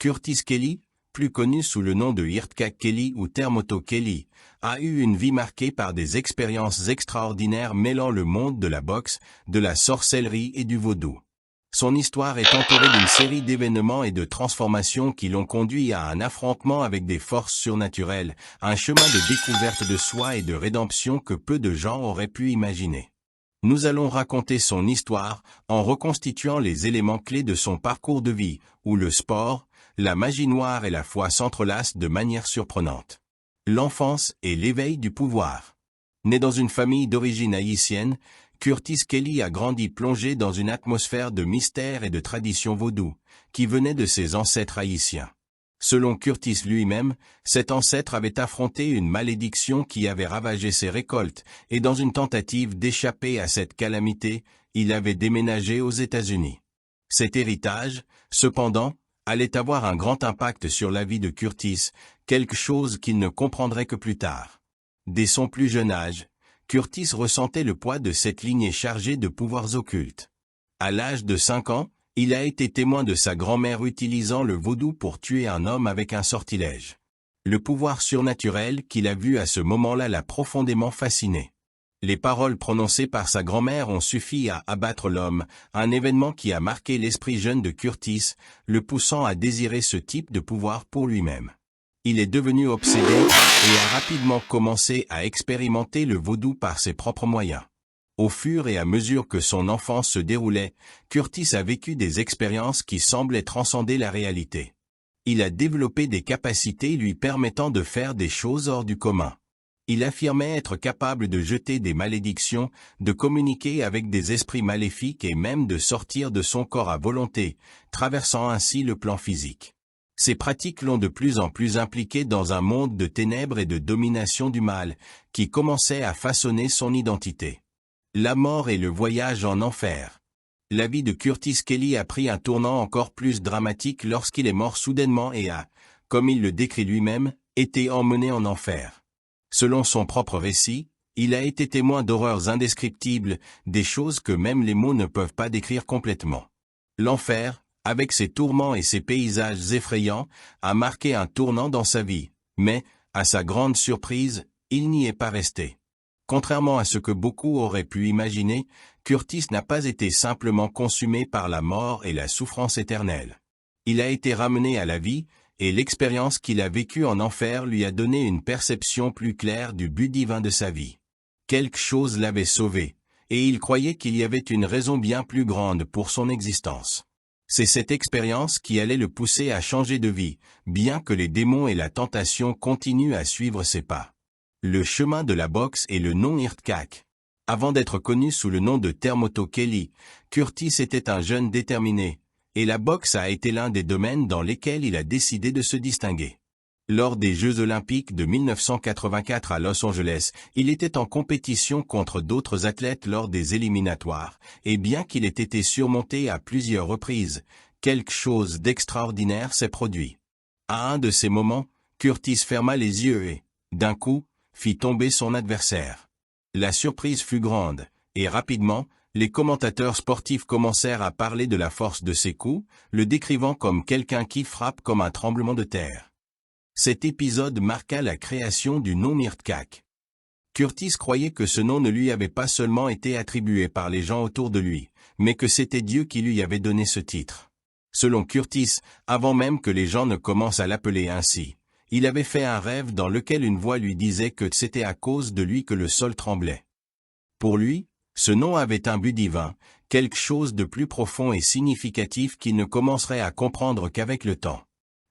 Curtis Kelly, plus connu sous le nom de Earthquake Kelly ou Terremoto Kelly, a eu une vie marquée par des expériences extraordinaires mêlant le monde de la boxe, de la sorcellerie et du vaudou. Son histoire est entourée d'une série d'événements et de transformations qui l'ont conduit à un affrontement avec des forces surnaturelles, un chemin de découverte de soi et de rédemption que peu de gens auraient pu imaginer. Nous allons raconter son histoire en reconstituant les éléments clés de son parcours de vie, où le sport, la magie noire et la foi s'entrelacent de manière surprenante. L'enfance et l'éveil du pouvoir. Né dans une famille d'origine haïtienne, Curtis Kelly a grandi plongé dans une atmosphère de mystère et de tradition vaudou, qui venait de ses ancêtres haïtiens. Selon Curtis lui-même, cet ancêtre avait affronté une malédiction qui avait ravagé ses récoltes, et dans une tentative d'échapper à cette calamité, il avait déménagé aux États-Unis. Cet héritage, cependant, allait avoir un grand impact sur la vie de Curtis, quelque chose qu'il ne comprendrait que plus tard. Dès son plus jeune âge, Curtis ressentait le poids de cette lignée chargée de pouvoirs occultes. À l'âge de 5 ans, il a été témoin de sa grand-mère utilisant le vaudou pour tuer un homme avec un sortilège. Le pouvoir surnaturel qu'il a vu à ce moment-là l'a profondément fasciné. Les paroles prononcées par sa grand-mère ont suffi à abattre l'homme, un événement qui a marqué l'esprit jeune de Curtis, le poussant à désirer ce type de pouvoir pour lui-même. Il est devenu obsédé et a rapidement commencé à expérimenter le vaudou par ses propres moyens. Au fur et à mesure que son enfance se déroulait, Curtis a vécu des expériences qui semblaient transcender la réalité. Il a développé des capacités lui permettant de faire des choses hors du commun. Il affirmait être capable de jeter des malédictions, de communiquer avec des esprits maléfiques et même de sortir de son corps à volonté, traversant ainsi le plan physique. Ces pratiques l'ont de plus en plus impliqué dans un monde de ténèbres et de domination du mal, qui commençait à façonner son identité. La mort et le voyage en enfer. La vie de Curtis Kelly a pris un tournant encore plus dramatique lorsqu'il est mort soudainement et a, comme il le décrit lui-même, été emmené en enfer. Selon son propre récit, il a été témoin d'horreurs indescriptibles, des choses que même les mots ne peuvent pas décrire complètement. L'enfer, avec ses tourments et ses paysages effrayants, a marqué un tournant dans sa vie, mais, à sa grande surprise, il n'y est pas resté. Contrairement à ce que beaucoup auraient pu imaginer, Curtis n'a pas été simplement consumé par la mort et la souffrance éternelle. Il a été ramené à la vie, et l'expérience qu'il a vécue en enfer lui a donné une perception plus claire du but divin de sa vie. Quelque chose l'avait sauvé, et il croyait qu'il y avait une raison bien plus grande pour son existence. C'est cette expérience qui allait le pousser à changer de vie, bien que les démons et la tentation continuent à suivre ses pas. Le chemin de la boxe et le nom Earthquake. Avant d'être connu sous le nom de Terremoto Kelly, Curtis était un jeune déterminé, et la boxe a été l'un des domaines dans lesquels il a décidé de se distinguer. Lors des Jeux Olympiques de 1984 à Los Angeles, il était en compétition contre d'autres athlètes lors des éliminatoires, et bien qu'il ait été surmonté à plusieurs reprises, quelque chose d'extraordinaire s'est produit. À un de ces moments, Curtis ferma les yeux et, d'un coup, fit tomber son adversaire. La surprise fut grande, et rapidement, les commentateurs sportifs commencèrent à parler de la force de ses coups, le décrivant comme quelqu'un qui frappe comme un tremblement de terre. Cet épisode marqua la création du nom Earthquake. Curtis croyait que ce nom ne lui avait pas seulement été attribué par les gens autour de lui, mais que c'était Dieu qui lui avait donné ce titre. Selon Curtis, avant même que les gens ne commencent à l'appeler ainsi, il avait fait un rêve dans lequel une voix lui disait que c'était à cause de lui que le sol tremblait. Pour lui, ce nom avait un but divin, quelque chose de plus profond et significatif qu'il ne commencerait à comprendre qu'avec le temps.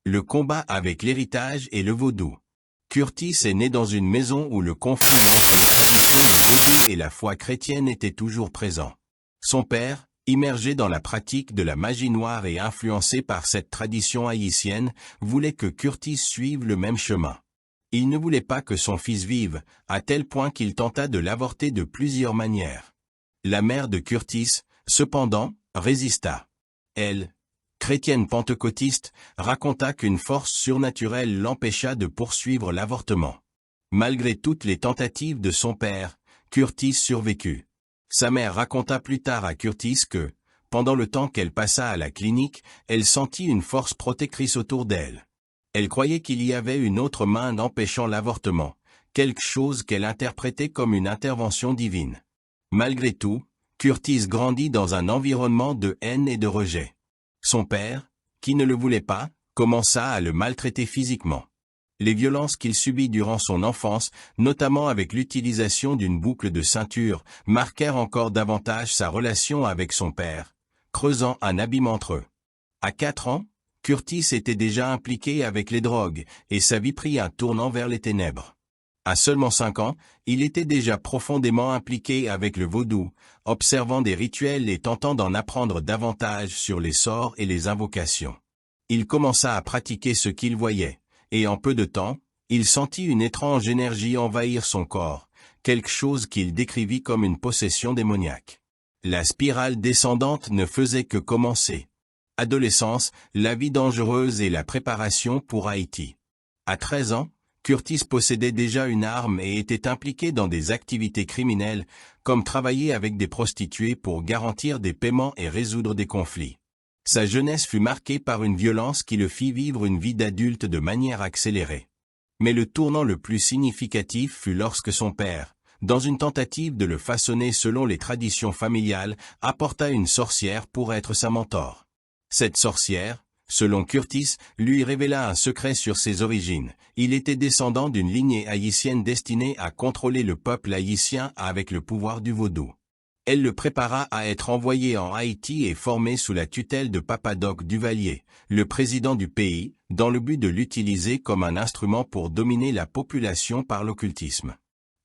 Le combat avec l'héritage et le vaudou. Curtis est né dans une maison où le conflit entre les traditions du vaudou et la foi chrétienne était toujours présent. Son père, immergé dans la pratique de la magie noire et influencé par cette tradition haïtienne, voulait que Curtis suive le même chemin. Il ne voulait pas que son fils vive, à tel point qu'il tenta de l'avorter de plusieurs manières. La mère de Curtis, cependant, résista. Elle, chrétienne pentecôtiste, raconta qu'une force surnaturelle l'empêcha de poursuivre l'avortement. Malgré toutes les tentatives de son père, Curtis survécut. Sa mère raconta plus tard à Curtis que, Pendant le temps qu'elle passa à la clinique, elle sentit une force protectrice autour d'elle. Elle croyait qu'il y avait une autre main empêchant l'avortement, quelque chose qu'elle interprétait comme une intervention divine. Malgré tout, Curtis grandit dans un environnement de haine et de rejet. Son père, qui ne le voulait pas, commença à le maltraiter physiquement. Les violences qu'il subit durant son enfance, notamment avec l'utilisation d'une boucle de ceinture, marquèrent encore davantage sa relation avec son père, creusant un abîme entre eux. À 4 ans, Curtis était déjà impliqué avec les drogues, et sa vie prit un tournant vers les ténèbres. À seulement 5 ans, il était déjà profondément impliqué avec le vaudou, observant des rituels et tentant d'en apprendre davantage sur les sorts et les invocations. Il commença à pratiquer ce qu'il voyait, et en peu de temps, il sentit une étrange énergie envahir son corps, quelque chose qu'il décrivit comme une possession démoniaque. La spirale descendante ne faisait que commencer. Adolescence, la vie dangereuse et la préparation pour Haïti. À 13 ans, Curtis possédait déjà une arme et était impliqué dans des activités criminelles, comme travailler avec des prostituées pour garantir des paiements et résoudre des conflits. Sa jeunesse fut marquée par une violence qui le fit vivre une vie d'adulte de manière accélérée. Mais le tournant le plus significatif fut lorsque son père, dans une tentative de le façonner selon les traditions familiales, apporta une sorcière pour être sa mentor. Cette sorcière, selon Curtis, lui révéla un secret sur ses origines. Il était descendant d'une lignée haïtienne destinée à contrôler le peuple haïtien avec le pouvoir du vaudou. Elle le prépara à être envoyé en Haïti et formé sous la tutelle de Papa Doc Duvalier, le président du pays, dans le but de l'utiliser comme un instrument pour dominer la population par l'occultisme.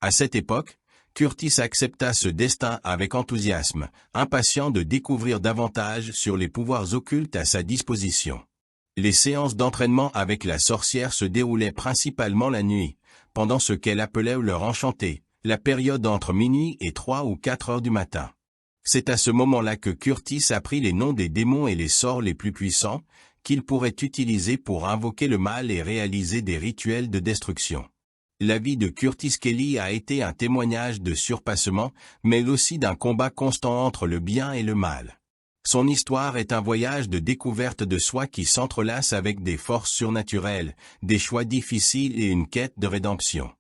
À cette époque, Curtis accepta ce destin avec enthousiasme, impatient de découvrir davantage sur les pouvoirs occultes à sa disposition. Les séances d'entraînement avec la sorcière se déroulaient principalement la nuit, pendant ce qu'elle appelait l'heure enchantée, la période entre minuit et 3 ou 4 heures du matin. C'est à ce moment-là que Curtis apprit les noms des démons et les sorts les plus puissants, qu'il pourrait utiliser pour invoquer le mal et réaliser des rituels de destruction. La vie de Curtis Kelly a été un témoignage de surpassement, mais aussi d'un combat constant entre le bien et le mal. Son histoire est un voyage de découverte de soi qui s'entrelace avec des forces surnaturelles, des choix difficiles et une quête de rédemption.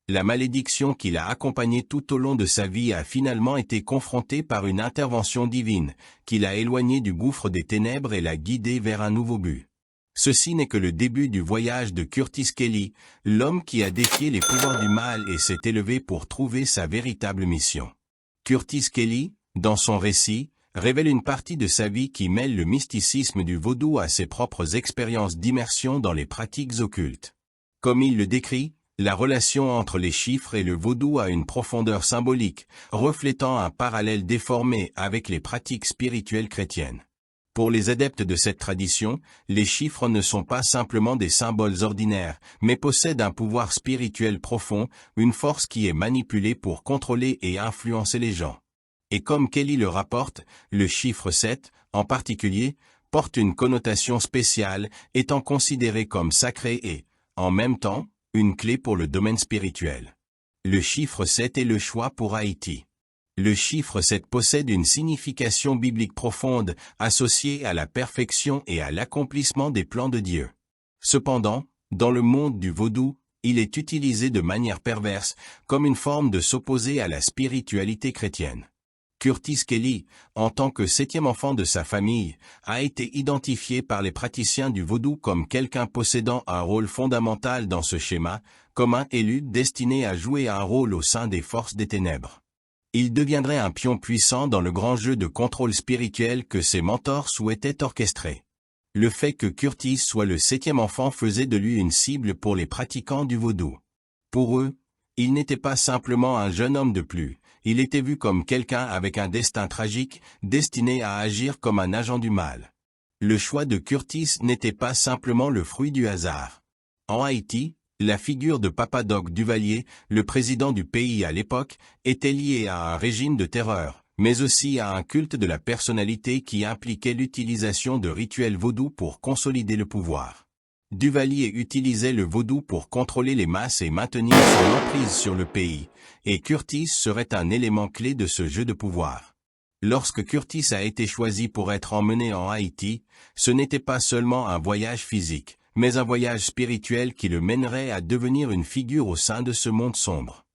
La malédiction qui l'a accompagné tout au long de sa vie a finalement été confrontée par une intervention divine, qui l'a éloigné du gouffre des ténèbres et l'a guidé vers un nouveau but. Ceci n'est que le début du voyage de Curtis Kelly, l'homme qui a défié les pouvoirs du mal et s'est élevé pour trouver sa véritable mission. Curtis Kelly, dans son récit, révèle une partie de sa vie qui mêle le mysticisme du vaudou à ses propres expériences d'immersion dans les pratiques occultes. Comme il le décrit, la relation entre les chiffres et le vaudou a une profondeur symbolique, reflétant un parallèle déformé avec les pratiques spirituelles chrétiennes. Pour les adeptes de cette tradition, les chiffres ne sont pas simplement des symboles ordinaires, mais possèdent un pouvoir spirituel profond, une force qui est manipulée pour contrôler et influencer les gens. Et comme Kelly le rapporte, le chiffre 7, en particulier, porte une connotation spéciale, étant considéré comme sacré et, en même temps, une clé pour le domaine spirituel. Le chiffre 7 est le choix pour Haïti. Le chiffre 7 possède une signification biblique profonde, associée à la perfection et à l'accomplissement des plans de Dieu. Cependant, dans le monde du vaudou, il est utilisé de manière perverse, comme une forme de s'opposer à la spiritualité chrétienne. Curtis Kelly, en tant que 7e enfant de sa famille, a été identifié par les praticiens du vaudou comme quelqu'un possédant un rôle fondamental dans ce schéma, comme un élu destiné à jouer un rôle au sein des forces des ténèbres. Il deviendrait un pion puissant dans le grand jeu de contrôle spirituel que ses mentors souhaitaient orchestrer. Le fait que Curtis soit le 7e enfant faisait de lui une cible pour les pratiquants du vaudou. Pour eux, il n'était pas simplement un jeune homme de plus, il était vu comme quelqu'un avec un destin tragique, destiné à agir comme un agent du mal. Le choix de Curtis n'était pas simplement le fruit du hasard. En Haïti, la figure de Papa Doc Duvalier, le président du pays à l'époque, était liée à un régime de terreur, mais aussi à un culte de la personnalité qui impliquait l'utilisation de rituels vaudous pour consolider le pouvoir. Duvalier utilisait le vaudou pour contrôler les masses et maintenir son emprise sur le pays, et Curtis serait un élément clé de ce jeu de pouvoir. Lorsque Curtis a été choisi pour être emmené en Haïti, ce n'était pas seulement un voyage physique, mais un voyage spirituel qui le mènerait à devenir une figure au sein de ce monde sombre.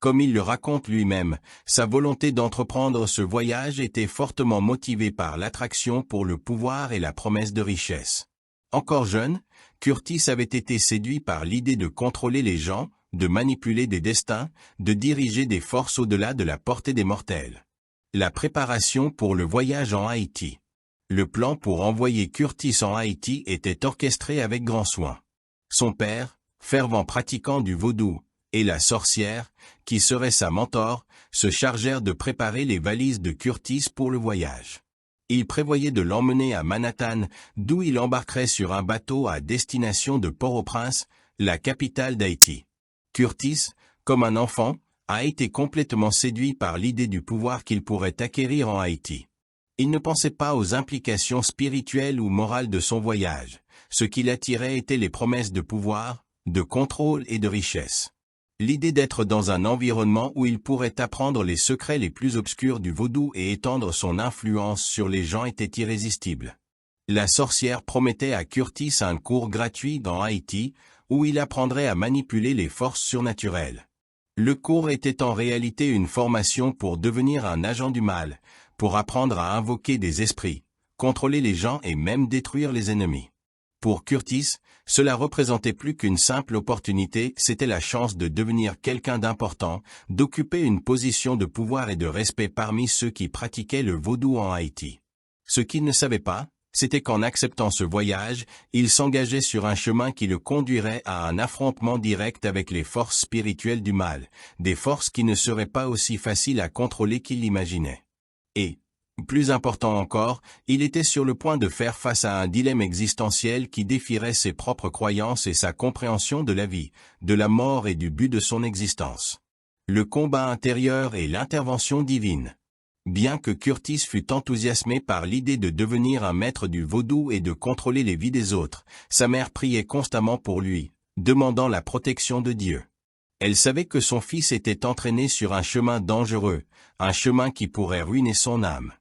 Comme il le raconte lui-même, sa volonté d'entreprendre ce voyage était fortement motivée par l'attraction pour le pouvoir et la promesse de richesse. Encore jeune, Curtis avait été séduit par l'idée de contrôler les gens, de manipuler des destins, de diriger des forces au-delà de la portée des mortels. La préparation pour le voyage en Haïti. Le plan pour envoyer Curtis en Haïti était orchestré avec grand soin. Son père, fervent pratiquant du vaudou, et la sorcière, qui serait sa mentor, se chargèrent de préparer les valises de Curtis pour le voyage. Ils prévoyaient de l'emmener à Manhattan, d'où il embarquerait sur un bateau à destination de Port-au-Prince, la capitale d'Haïti. Curtis, comme un enfant, a été complètement séduit par l'idée du pouvoir qu'il pourrait acquérir en Haïti. Il ne pensait pas aux implications spirituelles ou morales de son voyage. Ce qui l'attirait étaient les promesses de pouvoir, de contrôle et de richesse. L'idée d'être dans un environnement où il pourrait apprendre les secrets les plus obscurs du vaudou et étendre son influence sur les gens était irrésistible. La sorcière promettait à Curtis un cours gratuit dans Haïti, où il apprendrait à manipuler les forces surnaturelles. Le cours était en réalité une formation pour devenir un agent du mal, pour apprendre à invoquer des esprits, contrôler les gens et même détruire les ennemis. Pour Curtis, cela représentait plus qu'une simple opportunité, c'était la chance de devenir quelqu'un d'important, d'occuper une position de pouvoir et de respect parmi ceux qui pratiquaient le vaudou en Haïti. Ce qu'il ne savait pas, c'était qu'en acceptant ce voyage, il s'engageait sur un chemin qui le conduirait à un affrontement direct avec les forces spirituelles du mal, des forces qui ne seraient pas aussi faciles à contrôler qu'il l'imaginait. Et, plus important encore, il était sur le point de faire face à un dilemme existentiel qui défierait ses propres croyances et sa compréhension de la vie, de la mort et du but de son existence. Le combat intérieur et l'intervention divine. Bien que Curtis fût enthousiasmé par l'idée de devenir un maître du vaudou et de contrôler les vies des autres, sa mère priait constamment pour lui, demandant la protection de Dieu. Elle savait que son fils était entraîné sur un chemin dangereux, un chemin qui pourrait ruiner son âme.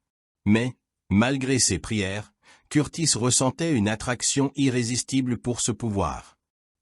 Mais, malgré ses prières, Curtis ressentait une attraction irrésistible pour ce pouvoir.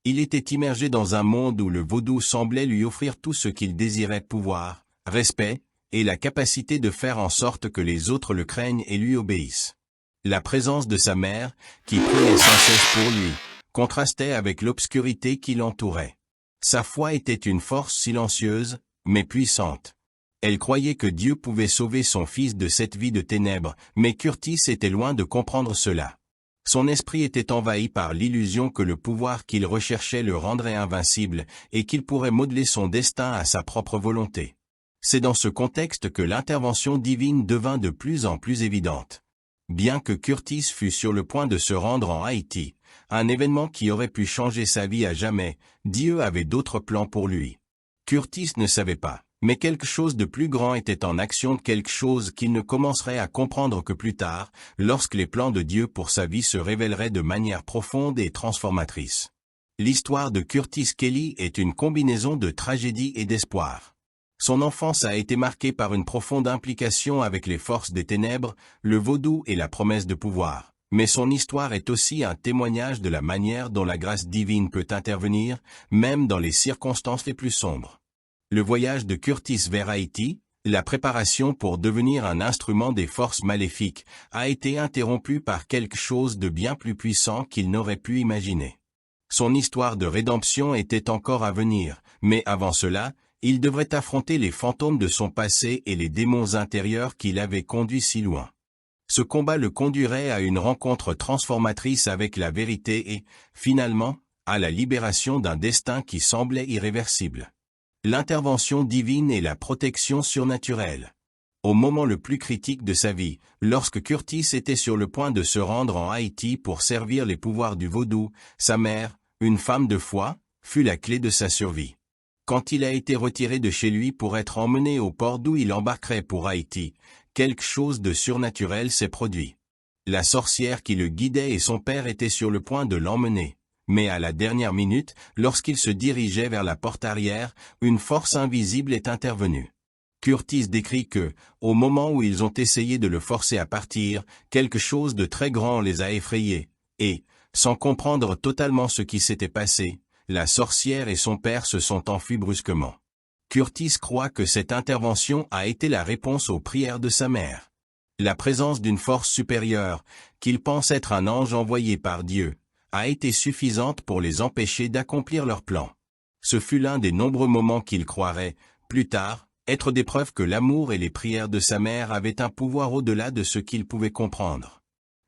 Il était immergé dans un monde où le vaudou semblait lui offrir tout ce qu'il désirait: pouvoir, respect, et la capacité de faire en sorte que les autres le craignent et lui obéissent. La présence de sa mère, qui priait sans cesse pour lui, contrastait avec l'obscurité qui l'entourait. Sa foi était une force silencieuse, mais puissante. Elle croyait que Dieu pouvait sauver son fils de cette vie de ténèbres, mais Curtis était loin de comprendre cela. Son esprit était envahi par l'illusion que le pouvoir qu'il recherchait le rendrait invincible, et qu'il pourrait modeler son destin à sa propre volonté. C'est dans ce contexte que l'intervention divine devint de plus en plus évidente. Bien que Curtis fût sur le point de se rendre en Haïti, un événement qui aurait pu changer sa vie à jamais, Dieu avait d'autres plans pour lui. Curtis ne savait pas, mais quelque chose de plus grand était en action, quelque chose qu'il ne commencerait à comprendre que plus tard, lorsque les plans de Dieu pour sa vie se révéleraient de manière profonde et transformatrice. L'histoire de Curtis Kelly est une combinaison de tragédie et d'espoir. Son enfance a été marquée par une profonde implication avec les forces des ténèbres, le vaudou et la promesse de pouvoir. Mais son histoire est aussi un témoignage de la manière dont la grâce divine peut intervenir, même dans les circonstances les plus sombres. Le voyage de Curtis vers Haïti, la préparation pour devenir un instrument des forces maléfiques, a été interrompu par quelque chose de bien plus puissant qu'il n'aurait pu imaginer. Son histoire de rédemption était encore à venir, mais avant cela, il devrait affronter les fantômes de son passé et les démons intérieurs qui l'avaient conduit si loin. Ce combat le conduirait à une rencontre transformatrice avec la vérité et, finalement, à la libération d'un destin qui semblait irréversible. L'intervention divine et la protection surnaturelle. Au moment le plus critique de sa vie, lorsque Curtis était sur le point de se rendre en Haïti pour servir les pouvoirs du vaudou, sa mère, une femme de foi, fut la clé de sa survie. Quand il a été retiré de chez lui pour être emmené au port d'où il embarquerait pour Haïti, quelque chose de surnaturel s'est produit. La sorcière qui le guidait et son père étaient sur le point de l'emmener. Mais à la dernière minute, lorsqu'il se dirigeait vers la porte arrière, une force invisible est intervenue. Curtis décrit que, au moment où ils ont essayé de le forcer à partir, quelque chose de très grand les a effrayés, et, sans comprendre totalement ce qui s'était passé, la sorcière et son père se sont enfuis brusquement. Curtis croit que cette intervention a été la réponse aux prières de sa mère. La présence d'une force supérieure, qu'il pense être un ange envoyé par Dieu, a été suffisante pour les empêcher d'accomplir leur plan. Ce fut l'un des nombreux moments qu'il croirait, plus tard, être des preuves que l'amour et les prières de sa mère avaient un pouvoir au-delà de ce qu'il pouvait comprendre.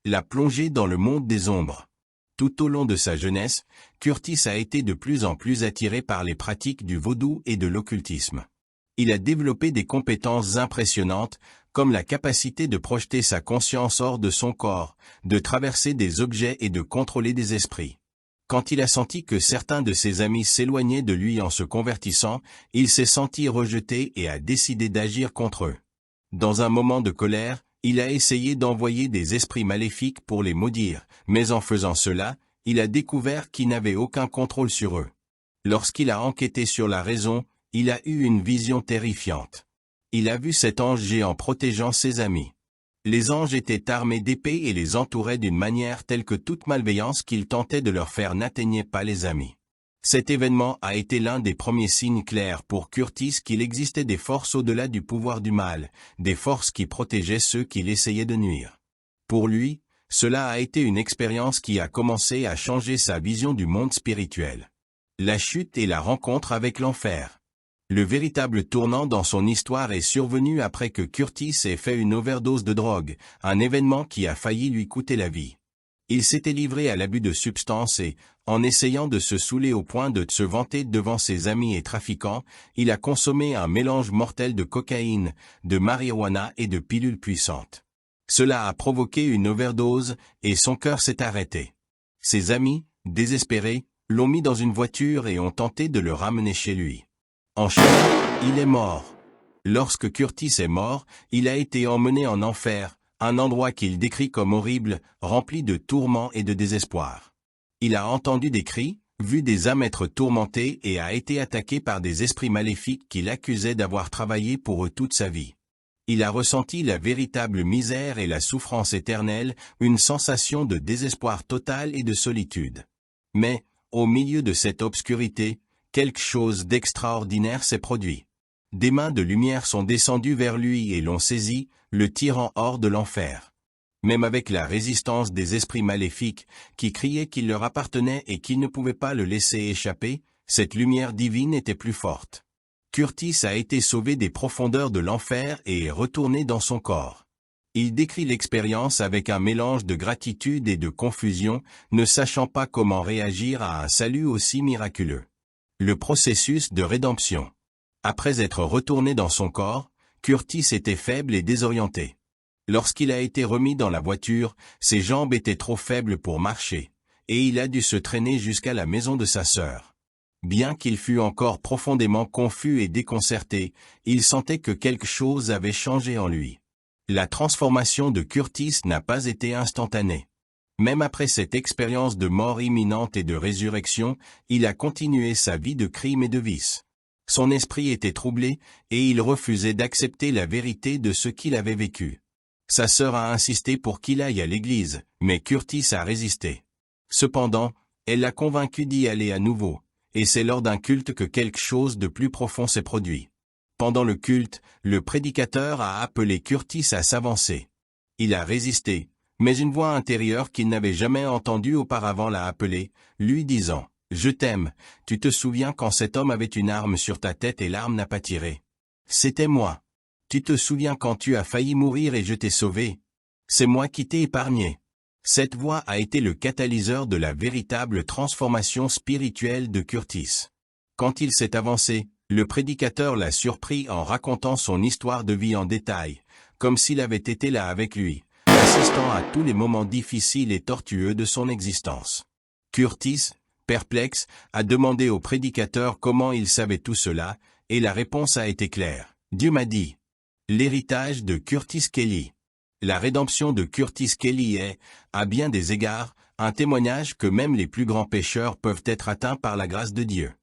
La plongée dans le monde des ombres. Tout au long de sa jeunesse, Curtis a été de plus en plus attiré par les pratiques du vaudou et de l'occultisme. Il a développé des compétences impressionnantes, comme la capacité de projeter sa conscience hors de son corps, de traverser des objets et de contrôler des esprits. Quand il a senti que certains de ses amis s'éloignaient de lui en se convertissant, il s'est senti rejeté et a décidé d'agir contre eux. Dans un moment de colère, il a essayé d'envoyer des esprits maléfiques pour les maudire, mais en faisant cela, il a découvert qu'il n'avait aucun contrôle sur eux. Lorsqu'il a enquêté sur la raison, il a eu une vision terrifiante. Il a vu cet ange géant protégeant ses amis. Les anges étaient armés d'épées et les entouraient d'une manière telle que toute malveillance qu'ils tentaient de leur faire n'atteignait pas les amis. Cet événement a été l'un des premiers signes clairs pour Curtis qu'il existait des forces au-delà du pouvoir du mal, des forces qui protégeaient ceux qui l'essayaient de nuire. Pour lui, cela a été une expérience qui a commencé à changer sa vision du monde spirituel. La chute et la rencontre avec l'enfer. Le véritable tournant dans son histoire est survenu après que Curtis ait fait une overdose de drogue, un événement qui a failli lui coûter la vie. Il s'était livré à l'abus de substances et, en essayant de se saouler au point de se vanter devant ses amis et trafiquants, il a consommé un mélange mortel de cocaïne, de marijuana et de pilules puissantes. Cela a provoqué une overdose et son cœur s'est arrêté. Ses amis, désespérés, l'ont mis dans une voiture et ont tenté de le ramener chez lui. En chemin, il est mort. Lorsque Curtis est mort, il a été emmené en enfer, un endroit qu'il décrit comme horrible, rempli de tourments et de désespoir. Il a entendu des cris, vu des âmes être tourmentées et a été attaqué par des esprits maléfiques qui l'accusaient d'avoir travaillé pour eux toute sa vie. Il a ressenti la véritable misère et la souffrance éternelle, une sensation de désespoir total et de solitude. Mais, au milieu de cette obscurité, quelque chose d'extraordinaire s'est produit. Des mains de lumière sont descendues vers lui et l'ont saisi, le tirant hors de l'enfer. Même avec la résistance des esprits maléfiques, qui criaient qu'il leur appartenait et qu'ils ne pouvaient pas le laisser échapper, cette lumière divine était plus forte. Curtis a été sauvé des profondeurs de l'enfer et est retourné dans son corps. Il décrit l'expérience avec un mélange de gratitude et de confusion, ne sachant pas comment réagir à un salut aussi miraculeux. Le processus de rédemption. Après être retourné dans son corps, Curtis était faible et désorienté. Lorsqu'il a été remis dans la voiture, ses jambes étaient trop faibles pour marcher, et il a dû se traîner jusqu'à la maison de sa sœur. Bien qu'il fût encore profondément confus et déconcerté, il sentait que quelque chose avait changé en lui. La transformation de Curtis n'a pas été instantanée. Même après cette expérience de mort imminente et de résurrection, il a continué sa vie de crime et de vice. Son esprit était troublé, et il refusait d'accepter la vérité de ce qu'il avait vécu. Sa sœur a insisté pour qu'il aille à l'église, mais Curtis a résisté. Cependant, elle l'a convaincu d'y aller à nouveau, et c'est lors d'un culte que quelque chose de plus profond s'est produit. Pendant le culte, le prédicateur a appelé Curtis à s'avancer. Il a résisté, mais une voix intérieure qu'il n'avait jamais entendue auparavant l'a appelé, lui disant « Je t'aime, tu te souviens quand cet homme avait une arme sur ta tête et l'arme n'a pas tiré. C'était moi. Tu te souviens quand tu as failli mourir et je t'ai sauvé. C'est moi qui t'ai épargné. » Cette voix a été le catalyseur de la véritable transformation spirituelle de Curtis. Quand il s'est avancé, le prédicateur l'a surpris en racontant son histoire de vie en détail, comme s'il avait été là avec lui, assistant à tous les moments difficiles et tortueux de son existence. Curtis, perplexe, a demandé au prédicateur comment il savait tout cela, et la réponse a été claire. Dieu m'a dit. L'héritage de Curtis Kelly. La rédemption de Curtis Kelly est, à bien des égards, un témoignage que même les plus grands pécheurs peuvent être atteints par la grâce de Dieu.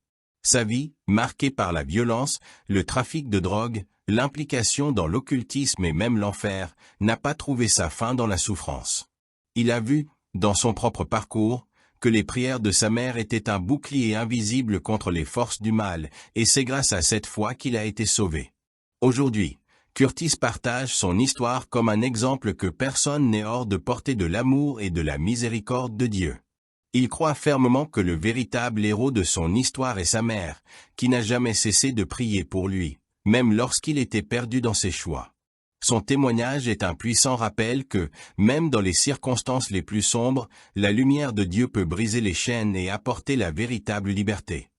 Sa vie, marquée par la violence, le trafic de drogue, l'implication dans l'occultisme et même l'enfer, n'a pas trouvé sa fin dans la souffrance. Il a vu, dans son propre parcours, que les prières de sa mère étaient un bouclier invisible contre les forces du mal, et c'est grâce à cette foi qu'il a été sauvé. Aujourd'hui, Curtis partage son histoire comme un exemple que personne n'est hors de portée de l'amour et de la miséricorde de Dieu. Il croit fermement que le véritable héros de son histoire est sa mère, qui n'a jamais cessé de prier pour lui, même lorsqu'il était perdu dans ses choix. Son témoignage est un puissant rappel que, même dans les circonstances les plus sombres, la lumière de Dieu peut briser les chaînes et apporter la véritable liberté.